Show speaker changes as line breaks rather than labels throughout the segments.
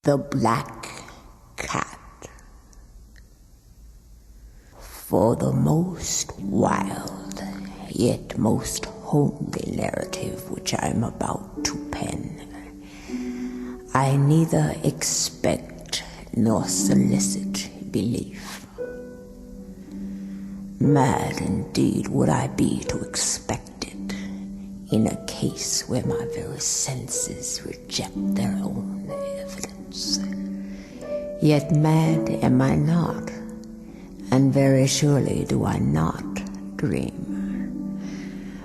The Black Cat. For the most wild, yet most homely narrative which I am about to pen, I neither expect nor solicit belief. Mad indeed would I be to expect it, in a case where my very senses reject their own evidence. Yet mad am I not, and very surely do I not dream.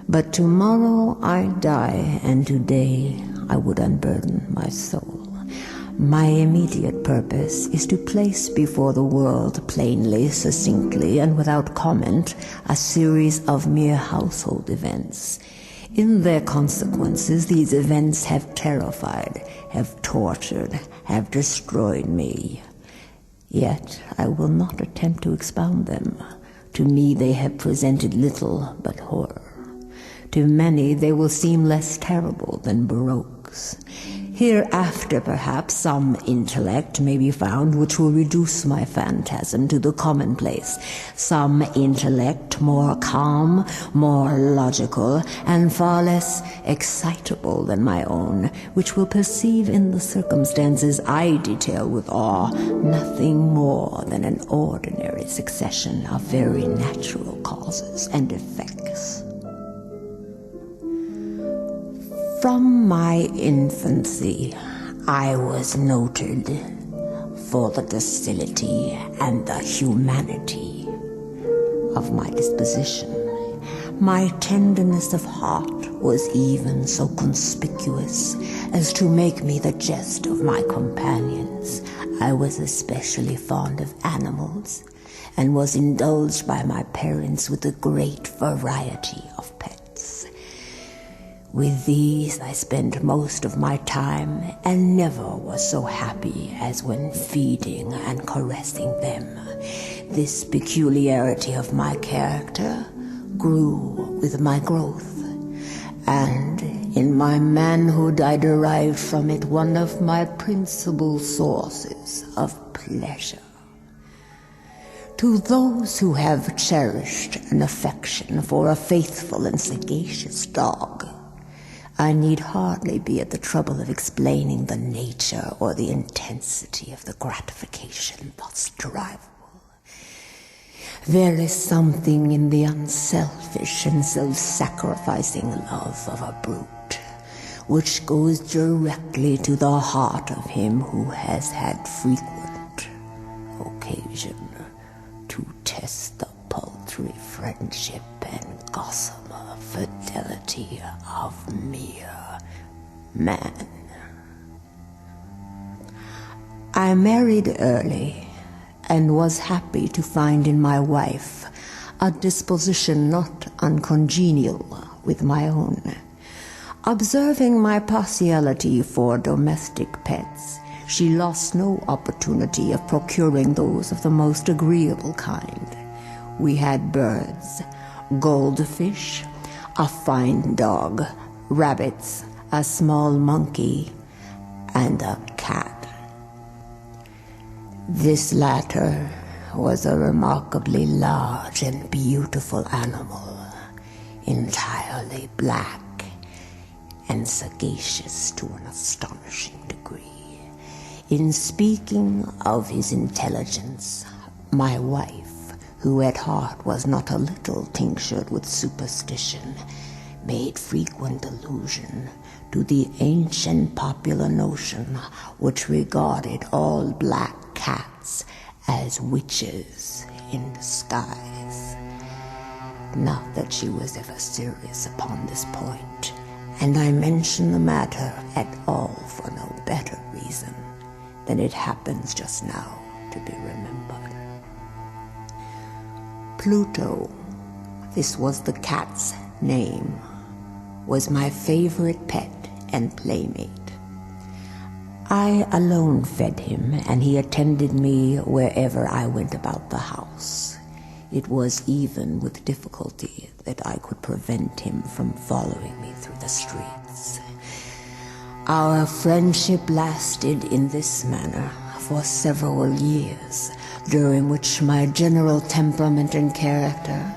But tomorrow I die, and today I would unburden my soul. My immediate purpose is to place before the world plainly, succinctly, and without comment, a series of mere household events. In their consequences, these events have terrified, have tortured, have destroyed me. Yet I will not attempt to expound them. To me they have presented little but horror. To many they will seem less terrible than Baroque's. Hereafter, perhaps, some intellect may be found which will reduce my phantasm to the commonplace. Some intellect more calm, more logical, and far less excitable than my own, which will perceive in the circumstances I detail with awe nothing more than an ordinary succession of very natural causes and effects. From my infancy, I was noted for the docility and the humanity of my disposition. My tenderness of heart was even so conspicuous as to make me the jest of my companions. I was especially fond of animals, and was indulged by my parents with a great variety of pets. With these I spent most of my time, and never was so happy as when feeding and caressing them. This peculiarity of my character grew with my growth, and in my manhood I derived from it one of my principal sources of pleasure. To those who have cherished an affection for a faithful and sagacious dog, I need hardly be at the trouble of explaining the nature or the intensity of the gratification thus derivable. There is something in the unselfish and self-sacrificing love of a brute, which goes directly to the heart of him who has had frequent occasion to test the paltry friendship and gossamer fidelity of mere man. I married early, and was happy to find in my wife a disposition not uncongenial with my own. Observing my partiality for domestic pets, she lost no opportunity of procuring those of the most agreeable kind. We had birds, goldfish, a fine dog, rabbits, a small monkey, and a cat. This latter was a remarkably large and beautiful animal, entirely black and sagacious to an astonishing degree. In speaking of his intelligence, my wife, who at heart was not a little tinctured with superstition, made frequent allusion to the ancient popular notion which regarded all black cats as witches in disguise. Not that she was ever serious upon this point, and I mention the matter at all for no better reason than it happens just now to be remembered. Pluto, this was the cat's name, was my favorite pet and playmate. I alone fed him, and he attended me wherever I went about the house. It was even with difficulty that I could prevent him from following me through the streets. Our friendship lasted in this manner for several years, during which my general temperament and character,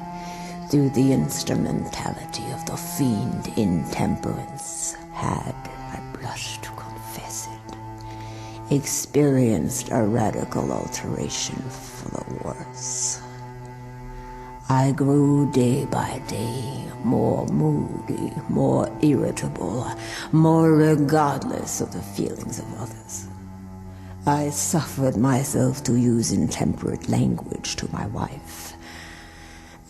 through the instrumentality of the fiend intemperance, had, I blush to confess it, experienced a radical alteration for the worse. I grew day by day more moody, more irritable, more regardless of the feelings of others. I suffered myself to use intemperate language to my wife.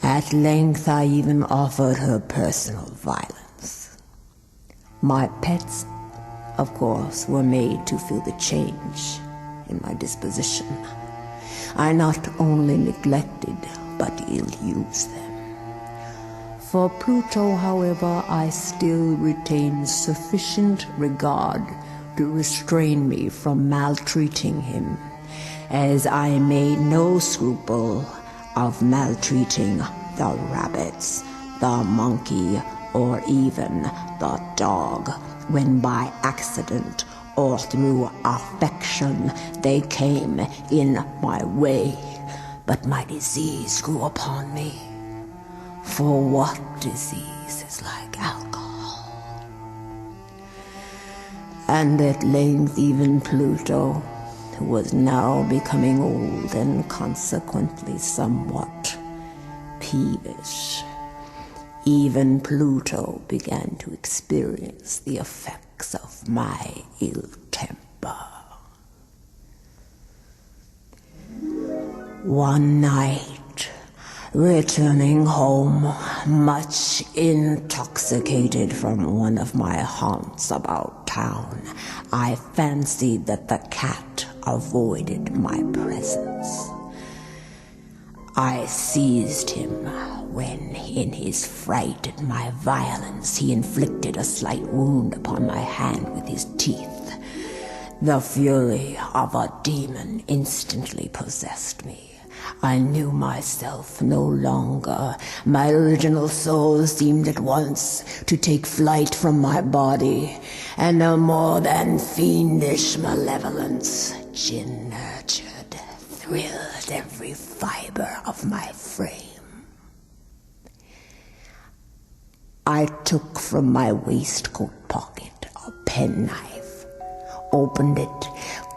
At length, I even offered her personal violence. My pets, of course, were made to feel the change in my disposition. I not only neglected, but ill-used them. For Pluto, however, I still retained sufficient regard to restrain me from maltreating him, as I made no scruple of maltreating the rabbits, the monkey, or even the dog, when by accident or through affection they came in my way. But my disease grew upon me. For what disease is like alcohol? And at length even Pluto, who was now becoming old and consequently somewhat peevish, even Pluto began to experience the effects of my ill temper. One night, returning home, much intoxicated from one of my haunts about town, I fancied that the cat avoided my presence. I seized him when, in his fright at my violence, he inflicted a slight wound upon my hand with his teeth. The fury of a demon instantly possessed me. I knew myself no longer. My original soul seemed at once to take flight from my body, and a more than fiendish malevolence, gin-nurtured, thrilled every fiber of my frame. I took from my waistcoat pocket a penknife, opened it,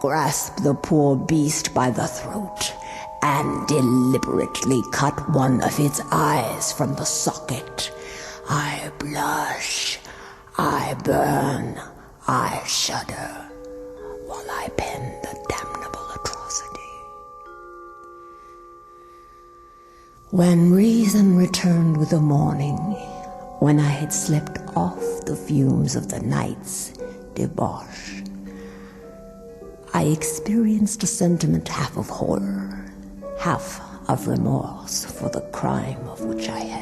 grasped the poor beast by the throat, and deliberately cut one of its eyes from the socket. I blush, I burn, I shudder, while I pen the damnable atrocity. When reason returned with the morning, when I had slept off the fumes of the night's debauch, I experienced a sentiment half of horror, half of remorse for the crime of which I had